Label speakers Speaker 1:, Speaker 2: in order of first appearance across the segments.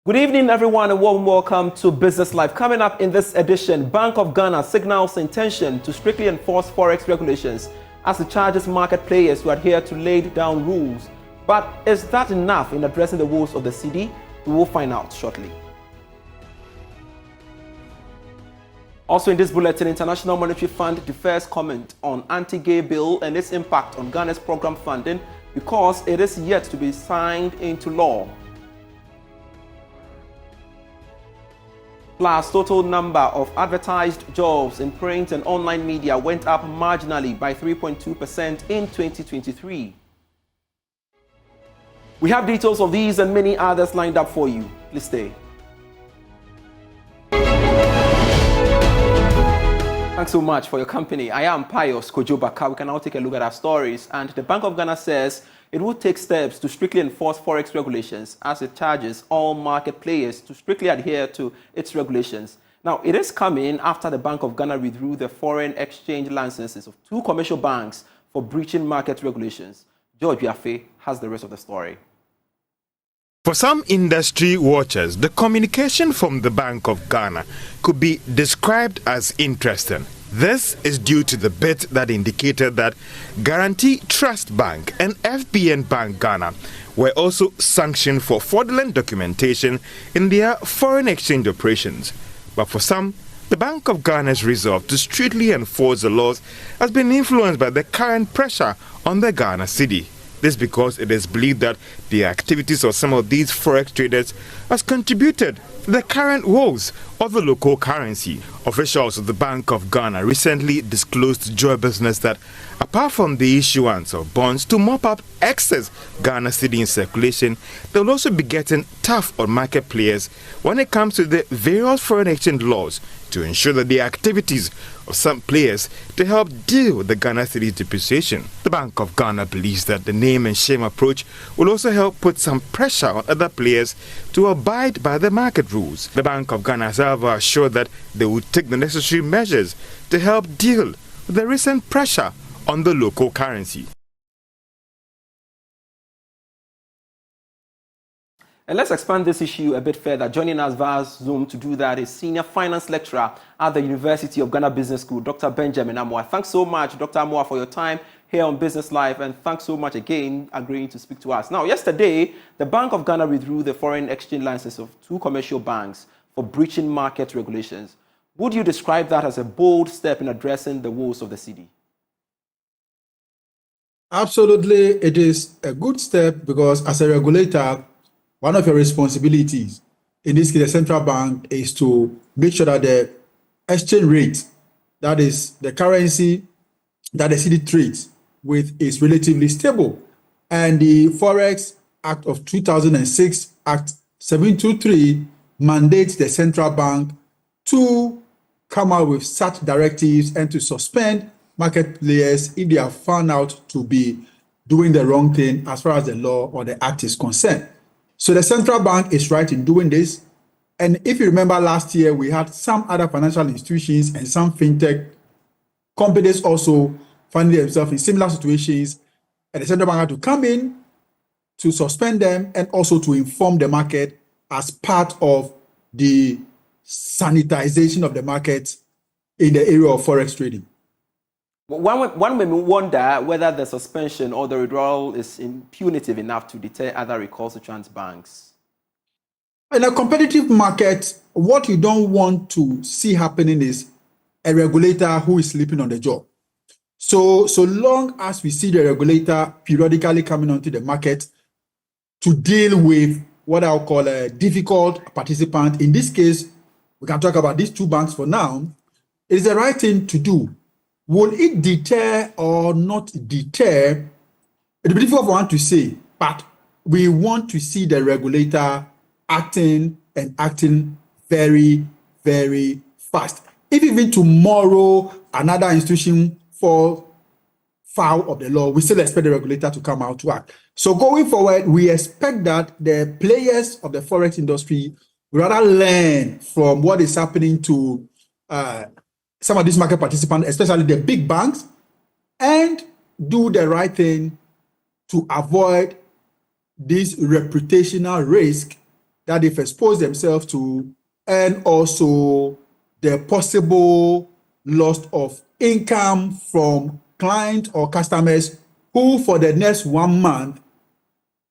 Speaker 1: Good evening, everyone, and warm welcome to Business Live. Coming up in this edition, Bank of Ghana signals intention to strictly enforce Forex regulations as it charges market players to adhere to laid down rules. But is that enough in addressing the woes of the cedi? We will find out shortly. Also in this bulletin, International Monetary Fund defers comment on anti-gay bill and its impact on Ghana's program funding because it is yet to be signed into law. Plus, total number of advertised jobs in print and online media went up marginally by 3.2% in 2023. We have details of these and many others lined up for you. Please stay. Thanks so much for your company. I am Pius Kojobaka. We can now take a look at our stories. And the Bank of Ghana says it will take steps to strictly enforce Forex regulations as it charges all market players to strictly adhere to its regulations. Now, it is coming after the Bank of Ghana withdrew the foreign exchange licenses of 2 commercial banks for breaching market regulations. George Biafe has the rest of the story.
Speaker 2: For some industry watchers, the communication from the Bank of Ghana could be described as interesting. This is due to the bit that indicated that Guarantee Trust Bank and FBN Bank Ghana were also sanctioned for fraudulent documentation in their foreign exchange operations. But for some, the Bank of Ghana's resolve to strictly enforce the laws has been influenced by the current pressure on the Ghana cedi. This because it is believed that the activities of some of these forex traders has contributed to the current woes of the local currency. Officials of the Bank of Ghana recently disclosed to Joy Business that apart from the issuance of bonds to mop up excess Ghana cedi in circulation, they will also be getting tough on market players when it comes to the various foreign exchange laws to ensure that the activities of some players to help deal with the Ghana cedi's depreciation. The Bank of Ghana believes that the name and shame approach will also help put some pressure on other players to abide by the market rules. The Bank of Ghana has, however, assured that they will take the necessary measures to help deal with the recent pressure on the local currency.
Speaker 1: And let's expand this issue a bit further. Joining us via Zoom to do that is Senior Finance Lecturer at the University of Ghana Business School, Dr. Benjamin Amoa. Thanks so much, Dr. Amoa, for your time here on Business Live, and thanks so much again agreeing to speak to us. Now, yesterday, the Bank of Ghana withdrew the foreign exchange licenses of 2 commercial banks for breaching market regulations. Would you describe that as a bold step in addressing the woes of the cedi?
Speaker 3: Absolutely, it is a good step because as a regulator, one of your responsibilities, in this case the central bank, is to make sure that the exchange rate, that is the currency that the cedi trades with, is relatively stable. And the Forex Act of 2006, Act 723, mandates the central bank to come out with such directives and to suspend market players if they are found out to be doing the wrong thing as far as the law or the act is concerned. So the central bank is right in doing this. And if you remember last year, we had some other financial institutions and some fintech companies also finding themselves in similar situations. And the central bank had to come in to suspend them and also to inform the market as part of the sanitization of the market in the area of forex trading.
Speaker 1: One may wonder whether the suspension or the withdrawal is punitive enough to deter other recalcitrant banks.
Speaker 3: In a competitive market, what you don't want to see happening is a regulator who is sleeping on the job. So long as we see the regulator periodically coming onto the market to deal with what I'll call a difficult participant, in this case, we can talk about these 2 banks for now, it is the right thing to do. Will it deter or not deter? It's difficult for one to say, but we want to see the regulator acting very, very fast. If even tomorrow another institution falls foul of the law, we still expect the regulator to come out to act. So going forward, we expect that the players of the forex industry will rather learn from what is happening to some of these market participants, especially the big banks, and do the right thing to avoid this reputational risk that they've exposed themselves to, and also the possible loss of income from clients or customers who for the next 1 month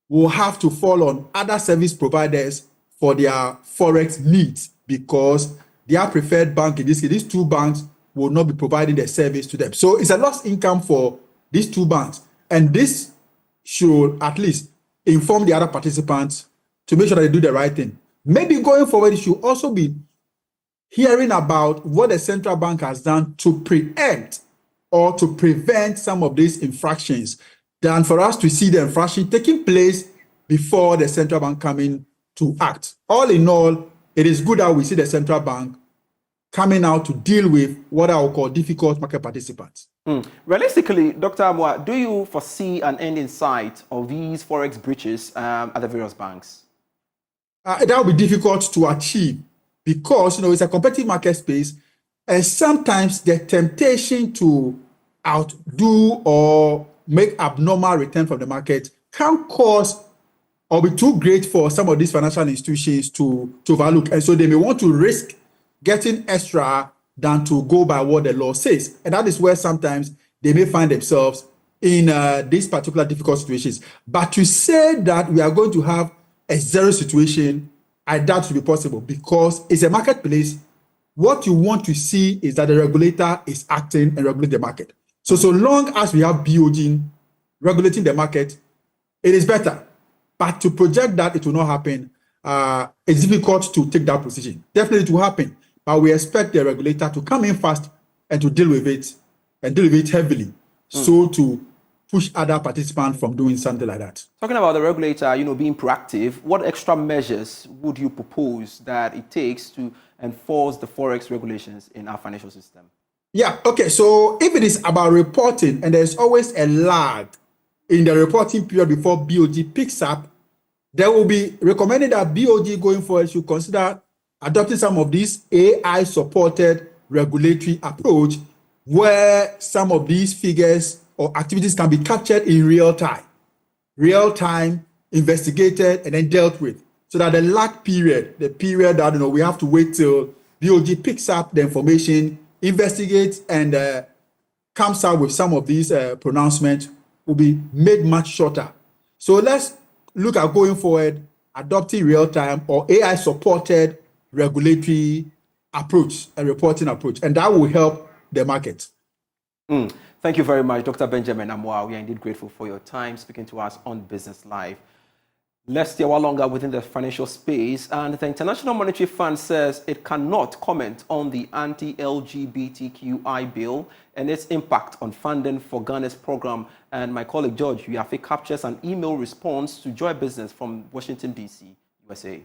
Speaker 3: will have to fall on other service providers for their Forex needs because their preferred bank, in this case, these two banks will not be providing the service to them. So it's a lost income for these two banks. And this should at least inform the other participants to make sure that they do the right thing. Maybe going forward, you should also be hearing about what the central bank has done to preempt or to prevent some of these infractions, than for us to see the infraction taking place before the central bank coming to act. All in all, it is good that we see the central bank coming out to deal with what I will call difficult market participants.
Speaker 1: Realistically, Dr. Amoa, do you foresee an end in sight of these Forex breaches at the various banks?
Speaker 3: That will be difficult to achieve because, it's a competitive market space, and sometimes the temptation to outdo or make abnormal return from the market can cause or be too great for some of these financial institutions to overlook. And so they may want to risk getting extra than to go by what the law says. And that is where sometimes they may find themselves in these particular difficult situations. But to say that we are going to have a zero situation, I doubt to be possible because it's a marketplace. What you want to see is that the regulator is acting and regulating the market. So long as we have BoG regulating the market, it is better. But to project that it will not happen, it's difficult to take that position. Definitely it will happen, but we expect the regulator to come in fast and to deal with it, and deal with it heavily, so to push other participants from doing something like that.
Speaker 1: Talking about the regulator, being proactive, what extra measures would you propose that it takes to enforce the Forex regulations in our financial system?
Speaker 3: Yeah, okay, so if it is about reporting, and there's always a lag in the reporting period before BoG picks up, there will be recommended that BoG going forward should consider adopting some of these AI-supported regulatory approach where some of these figures or activities can be captured in real time, investigated, and then dealt with. So that the lag period, the period that we have to wait till BoG picks up the information, investigates, and comes out with some of these pronouncements will be made much shorter. So let's look at going forward, adopting real-time or AI-supported regulatory approach, a reporting approach, and that will help the market.
Speaker 1: Thank you very much, Dr. Benjamin Amoa. We are indeed grateful for your time speaking to us on Business Live. Let's stay a while longer within the financial space. And the International Monetary Fund says it cannot comment on the anti-LGBTQI bill and its impact on funding for Ghana's program. And my colleague George Yafe captures an email response to Joy Business from Washington, D.C., USA.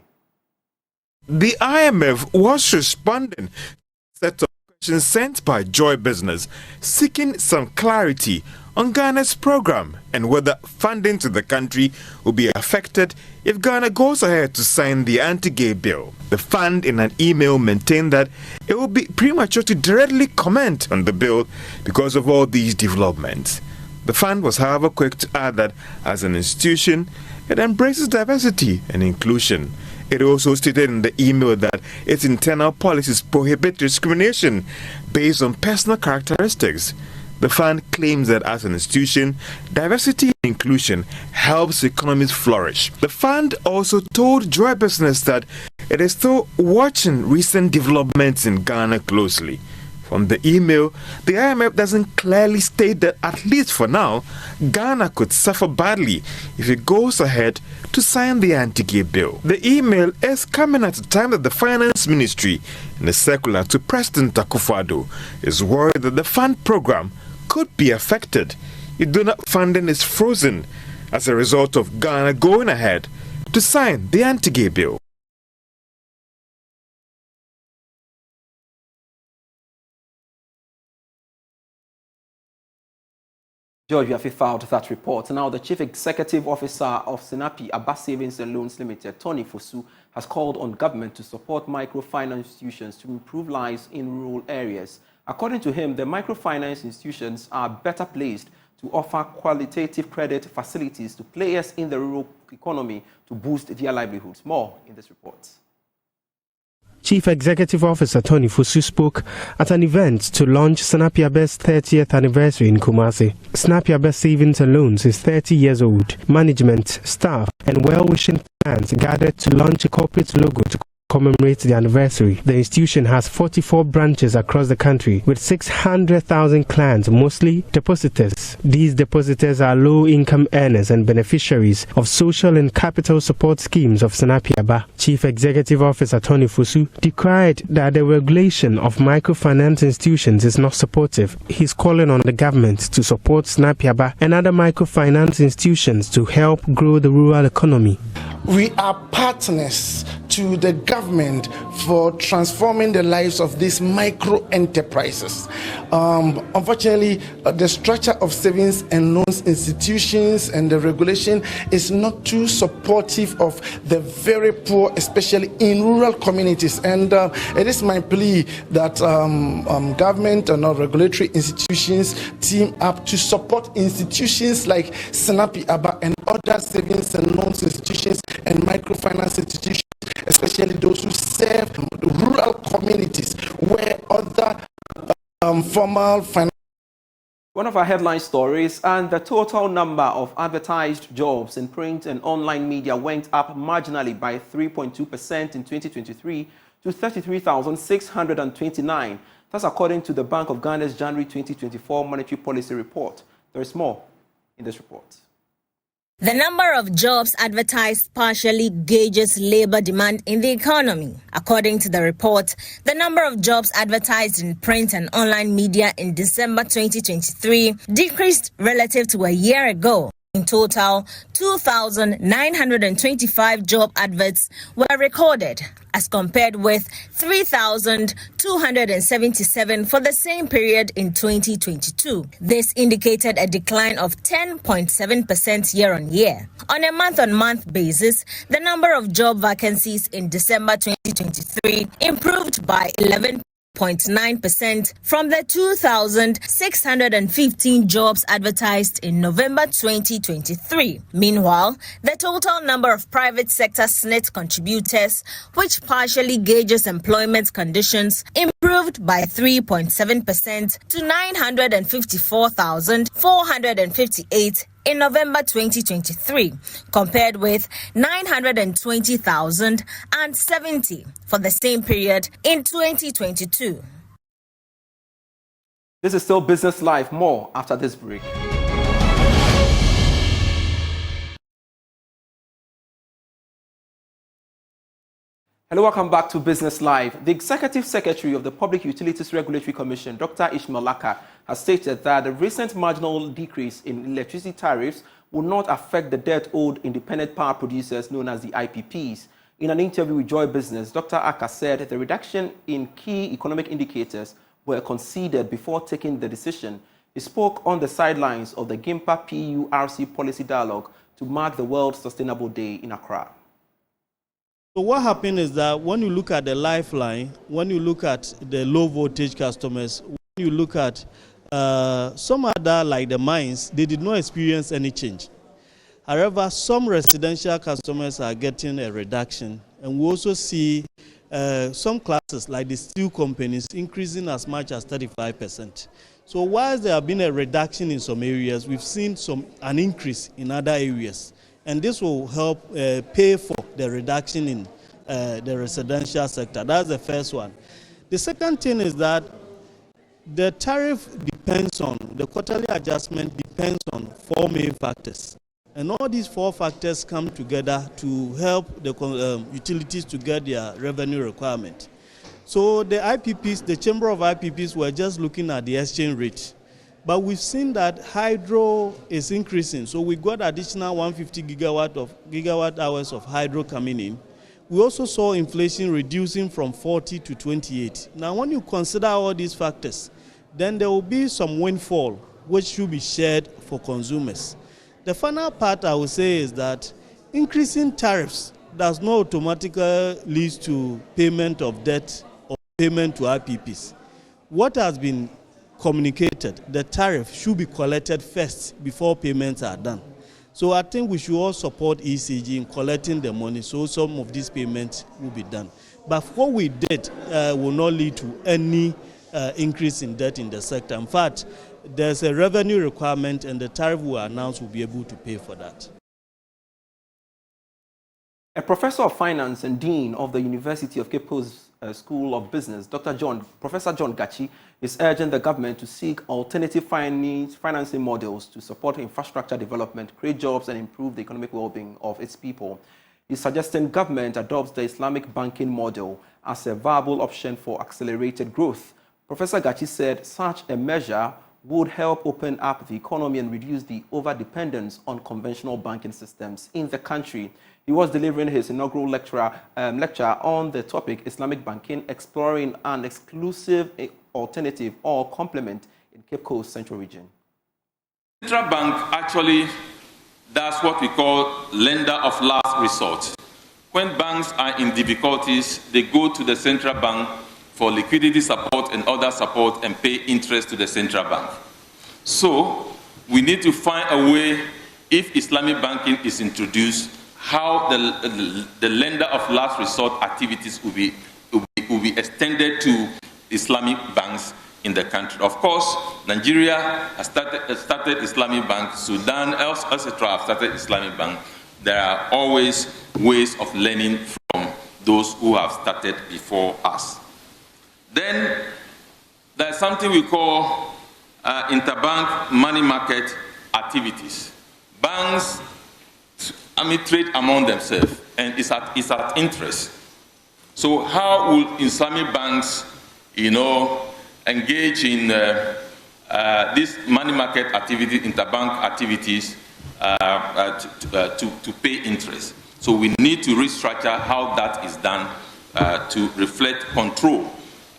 Speaker 2: The IMF was responding to a set of questions sent by Joy Business, seeking some clarity on Ghana's program and whether funding to the country will be affected if Ghana goes ahead to sign the anti-gay bill. The fund in an email maintained that it will be premature to directly comment on the bill because of all these developments. The fund was, however, quick to add that as an institution, it embraces diversity and inclusion. It also stated in the email that its internal policies prohibit discrimination based on personal characteristics. The fund claims that as an institution, diversity and inclusion helps economies flourish. The fund also told Joy Business that it is still watching recent developments in Ghana closely. From the email, the IMF doesn't clearly state that, at least for now, Ghana could suffer badly if it goes ahead to sign the anti-gay bill. The email is coming at a time that the Finance Ministry, in a circular to President Akufo-Addo, is worried that the fund program could be affected if donor funding is frozen as a result of Ghana going ahead to sign the anti-gay bill.
Speaker 1: George Yafe filed that report. Now, the Chief Executive Officer of Sinapi Aba Savings and Loans Limited, Tony Fosu, has called on government to support microfinance institutions to improve lives in rural areas. According to him, the microfinance institutions are better placed to offer qualitative credit facilities to players in the rural economy to boost their livelihoods. More in this report.
Speaker 4: Chief Executive Officer Tony Fusu spoke at an event to launch Snapiabe's 30th anniversary in Kumasi. Snapiabe Savings and Loans is 30 years old. Management, staff, and well-wishing fans gathered to launch a corporate logo to commemorate the anniversary. The institution has 44 branches across the country with 600,000 clients, mostly depositors. These depositors are low-income earners and beneficiaries of social and capital support schemes of Snapiaba. Chief Executive Officer Tony Fusu decried that the regulation of microfinance institutions is not supportive. He's calling on the government to support Snapiaba and other microfinance institutions to help grow the rural economy.
Speaker 5: We are partners to the government for transforming the lives of these micro enterprises. Unfortunately, the structure of savings and loans institutions and the regulation is not too supportive of the very poor, especially in rural communities. And it is my plea that government and regulatory institutions team up to support institutions like Snapiaba and other savings and loans institutions and microfinance institutions, especially those who serve rural communities where other formal finance.
Speaker 1: One of our headline stories, and the total number of advertised jobs in print and online media went up marginally by 3.2% in 2023 to 33,629. That's according to the Bank of Ghana's January 2024 Monetary Policy Report. There is more in this report.
Speaker 6: The number of jobs advertised partially gauges labor demand in the economy. According to the report, the number of jobs advertised in print and online media in December 2023 decreased relative to a year ago. In total, 2,925 job adverts were recorded, as compared with 3,277 for the same period in 2022. This indicated a decline of 10.7% year-on-year. On a month-on-month basis, the number of job vacancies in December 2023 improved by 11.9% from the 2,615 jobs advertised in November 2023. Meanwhile, the total number of private sector SNIT contributors, which partially gauges employment conditions, improved by 3.7% to 954,458 in November 2023, compared with 920,070 for the same period in 2022.
Speaker 1: This is still Business Live. More after this break. Hello, welcome back to Business Live. The Executive Secretary of the Public Utilities Regulatory Commission, Dr. Ishmael Laka, has stated that the recent marginal decrease in electricity tariffs will not affect the debt owed independent power producers known as the IPPs. In an interview with Joy Business, Dr. Aka said the reduction in key economic indicators were considered before taking the decision. He spoke on the sidelines of the GIMPA PURC policy dialogue to mark the World Sustainable Day in Accra.
Speaker 7: So what happened is that when you look at the lifeline, when you look at the low voltage customers, when you look at some other like the mines, they did not experience any change. However, some residential customers are getting a reduction, and we also see some classes like the steel companies increasing as much as 35%. So whilst there have been a reduction in some areas, we've seen an increase in other areas. And this will help pay for the reduction in the residential sector. That's the first one. The second thing is that the tariff depends on, the quarterly adjustment depends on 4 main factors. And all these 4 factors come together to help the utilities to get their revenue requirement. So the IPPs, the Chamber of IPPs were just looking at the exchange rate. But we've seen that hydro is increasing. So we got additional 150 gigawatt hours of hydro coming in. We also saw inflation reducing from 40 to 28. Now, when you consider all these factors, then there will be some windfall, which should be shared for consumers. The final part I would say is that increasing tariffs does not automatically lead to payment of debt or payment to IPPs. What has been communicated, the tariff should be collected first before payments are done. So I think we should all support ECG in collecting the money so some of these payments will be done. But what we did will not lead to any increase in debt in the sector. In fact, there's a revenue requirement and the tariff we announce will be able to pay for that.
Speaker 1: A professor of finance and dean of the University of Cape Coast School of Business, Professor John Gachi, is urging the government to seek alternative financing models to support infrastructure development, create jobs, and improve the economic well-being of its people. He's suggesting government adopts the Islamic banking model as a viable option for accelerated growth. Professor Gachi said such a measure would help open up the economy and reduce the over-dependence on conventional banking systems in the country. He was delivering his inaugural lecture on the topic Islamic Banking, exploring an exclusive alternative or complement in Cape Coast Central Region.
Speaker 8: Central Bank actually does what we call lender of last resort. When banks are in difficulties, they go to the Central Bank for liquidity support and other support and pay interest to the Central Bank. So we need to find a way, if Islamic banking is introduced, how the lender of last resort activities will be extended to Islamic banks in the country. Of course, Nigeria has started Islamic Bank, Sudan, etc. have started Islamic Bank. There are always ways of learning from those who have started before us. Then there's something we call interbank money market activities. Banks trade among themselves, and it's at interest. So how will Islamic banks, engage in this money market activity, interbank activities to pay interest? So we need to restructure how that is done to reflect control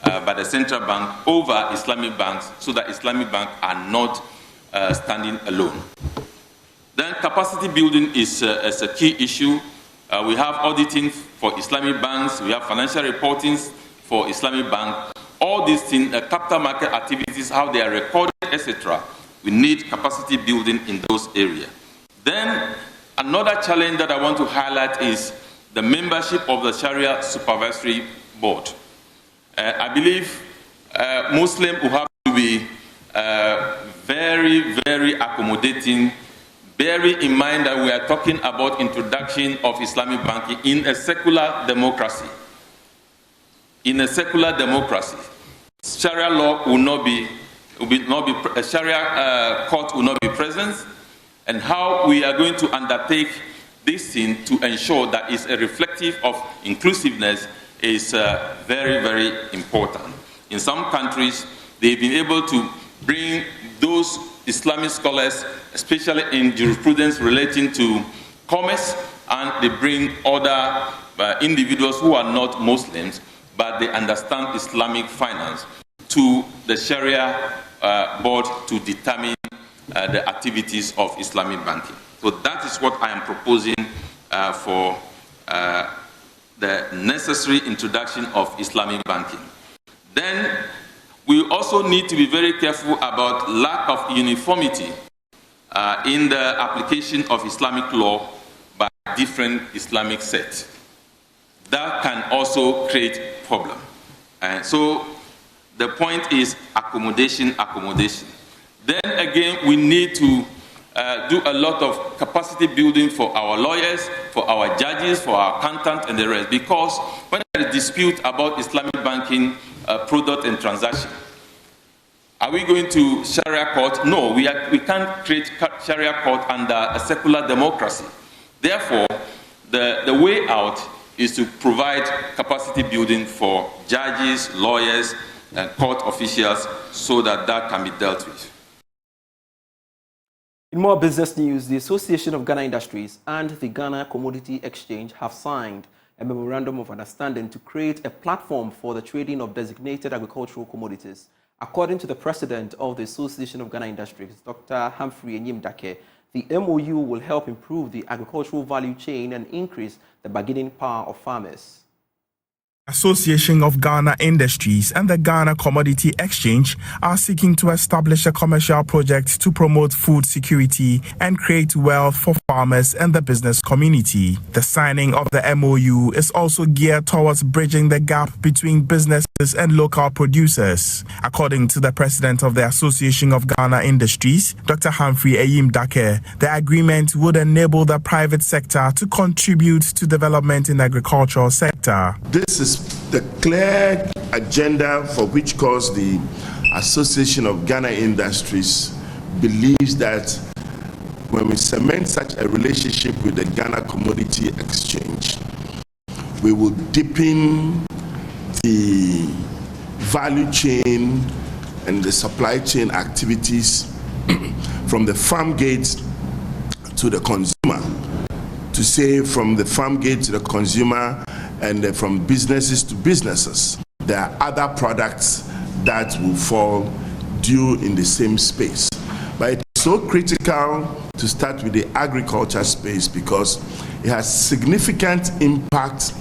Speaker 8: by the central bank over Islamic banks, so that Islamic banks are not standing alone. Then capacity building is a key issue. We have auditing for Islamic banks, we have financial reporting for Islamic bank. All these things, capital market activities, how they are recorded, etc. We need capacity building in those areas. Then another challenge that I want to highlight is the membership of the Sharia Supervisory Board. I believe Muslims will have to be very, very accommodating. Bearing in mind that we are talking about introduction of Islamic banking in a secular democracy. In a secular democracy, Sharia law will not be Sharia court will not be present, and how we are going to undertake this thing to ensure that it's a reflective of inclusiveness is very, very important. In some countries, they've been able to bring those Islamic scholars, especially in jurisprudence relating to commerce, and they bring other individuals who are not Muslims, but they understand Islamic finance, to the Sharia board to determine the activities of Islamic banking. So that is what I am proposing for the necessary introduction of Islamic banking. Then we also need to be very careful about lack of uniformity in the application of Islamic law by different Islamic sects. That can also create problem. And so the point is accommodation. Then again, we need to do a lot of capacity building for our lawyers, for our judges, for our accountants and the rest, because when there is dispute about Islamic banking product and transaction, are we going to Sharia court? No, we can't create Sharia court under a secular democracy. Therefore, the way out is to provide capacity building for judges, lawyers, and court officials, so that can be dealt with.
Speaker 1: In more business news, the Association of Ghana Industries and the Ghana Commodity Exchange have signed a memorandum of understanding to create a platform for the trading of designated agricultural commodities. According to the president of the Association of Ghana Industries, Dr. Humphrey Enyim-Dake, the MOU will help improve the agricultural value chain and increase the bargaining power of farmers.
Speaker 9: Association of Ghana Industries and the Ghana Commodity Exchange are seeking to establish a commercial project to promote food security and create wealth for farmers and the business community. The signing of the MOU is also geared towards bridging the gap between businesses and local producers. According to the president of the Association of Ghana Industries, Dr. Humphrey Eyim Dake, the agreement would enable the private sector to contribute to development in the agricultural sector.
Speaker 10: This is the clear agenda for which cause the Association of Ghana Industries believes that when we cement such a relationship with the Ghana Commodity Exchange, we will deepen the value chain and the supply chain activities from the farm gate to the consumer. To say from the farm gate to the consumer and from businesses to businesses. There are other products that will fall due in the same space. But it's so critical to start with the agriculture space because it has significant impact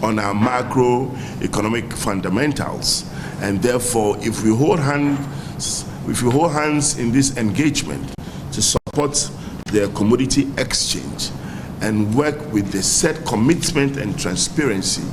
Speaker 10: on our macroeconomic fundamentals. And therefore, if we hold hands in this engagement to support the commodity exchange and work with the set commitment and transparency,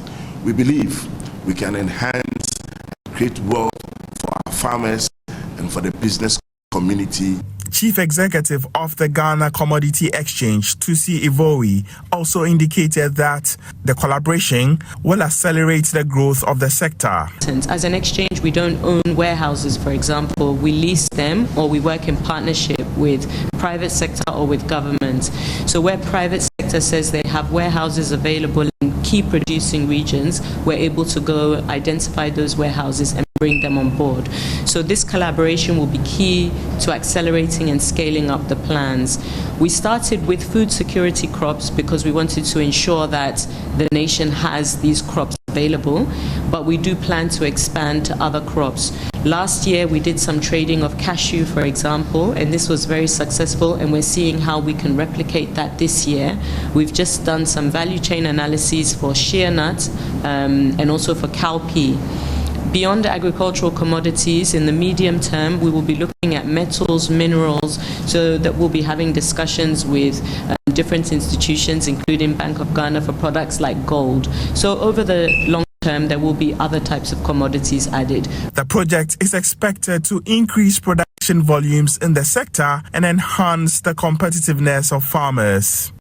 Speaker 10: we believe we can enhance and create wealth for our farmers and for the business community.
Speaker 9: Chief Executive of the Ghana Commodity Exchange, Tusi Ivowi, also indicated that the collaboration will accelerate the growth of the sector.
Speaker 11: As an exchange, we don't own warehouses, for example. We lease them or we work in partnership with private sector or with government. So where private sector says they have warehouses available in key producing regions, we're able to go identify those warehouses and bring them on board. So this collaboration will be key to accelerating and scaling up the plans. We started with food security crops because we wanted to ensure that the nation has these crops available, but we do plan to expand to other crops. Last year we did some trading of cashew, for example, and this was very successful, and we're seeing how we can replicate that this year. We've just done some value chain analyses for shea nut and also for cowpea. Beyond agricultural commodities, in the medium term, we will be looking at metals, minerals, so that we'll be having discussions with different institutions, including Bank of Ghana, for products like gold. So over the long term, there will be other types of commodities added.
Speaker 9: The project is expected to increase production volumes in the sector and enhance the competitiveness of farmers.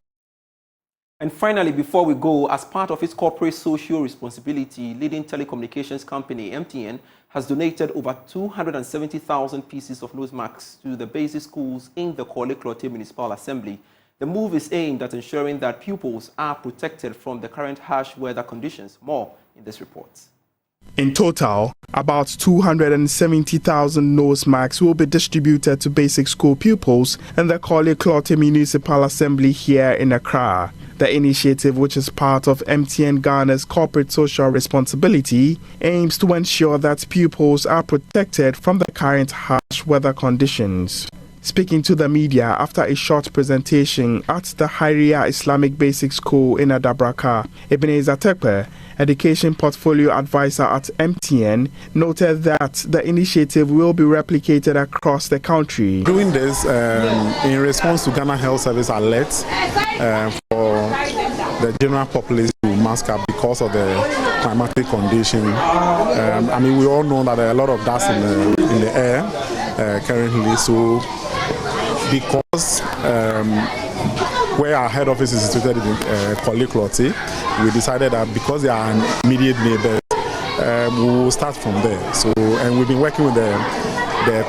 Speaker 1: And finally, before we go, as part of its corporate social responsibility, leading telecommunications company MTN has donated over 270,000 pieces of nose masks to the basic schools in the Korle-Klottey Municipal Assembly. The move is aimed at ensuring that pupils are protected from the current harsh weather conditions. More in this report.
Speaker 9: In total, about 270,000 nose masks will be distributed to basic school pupils in the Korle-Klottey Municipal Assembly here in Accra. The initiative, which is part of MTN Ghana's corporate social responsibility, aims to ensure that pupils are protected from the current harsh weather conditions. Speaking to the media after a short presentation at the Hairia Islamic Basic School in Adabraka, Ebenezer Tekpe, Education Portfolio Advisor at MTN, noted that the initiative will be replicated across the country.
Speaker 12: Doing this in response to Ghana Health Service alerts for the general population to mask up because of the climatic condition. I mean, we all know that there are a lot of dust in the air currently, so because where our head office is situated in Korle-Klottey, we decided that because they are immediate neighbors, we will start from there. So, and we've been working with the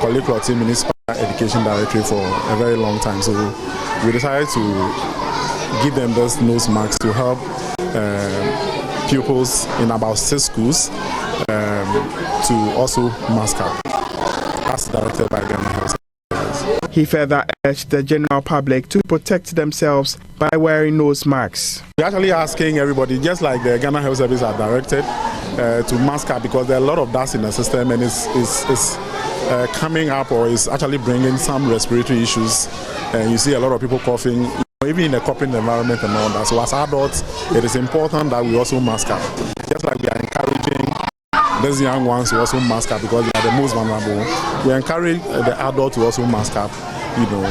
Speaker 12: Korle-Klottey Municipal Education Directorate for a very long time. So we decided to give them those nose masks to help pupils in about 6 schools to also mask up, as directed by Ghana Health.
Speaker 9: He further urged the general public to protect themselves by wearing nose masks.
Speaker 12: We're actually asking everybody, just like the Ghana Health Service are directed, to mask up because there are a lot of dust in the system and it's coming up or is actually bringing some respiratory issues. And you see a lot of people coughing, even in the corporate environment and all that. So as adults, it is important that we also mask up. Just like we are encouraging these young ones to also mask up because they are the most vulnerable. We encourage the adult to also mask up, you know,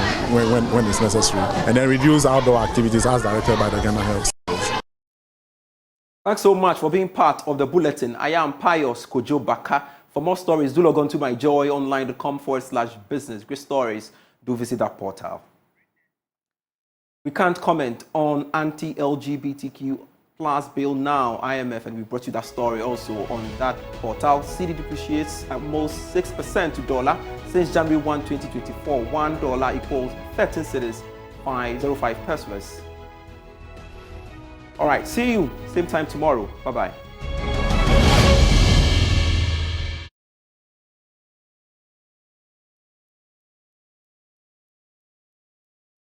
Speaker 12: when it's necessary, and then reduce outdoor activities as directed by the Ghana Health.
Speaker 1: Thanks so much for being part of the bulletin. I am Pius Kojo Baka. For more stories, do log on to myjoyonline.com/business. Great stories. Do visit that portal. We can't comment on anti-LGBTQ plus bill now, IMF, and we brought you that story also on that portal. CD depreciates at most 6% to dollar since January 1, 2024. $1 equals 13 cedis, 505 pesos. All right, see you same time tomorrow. Bye-bye.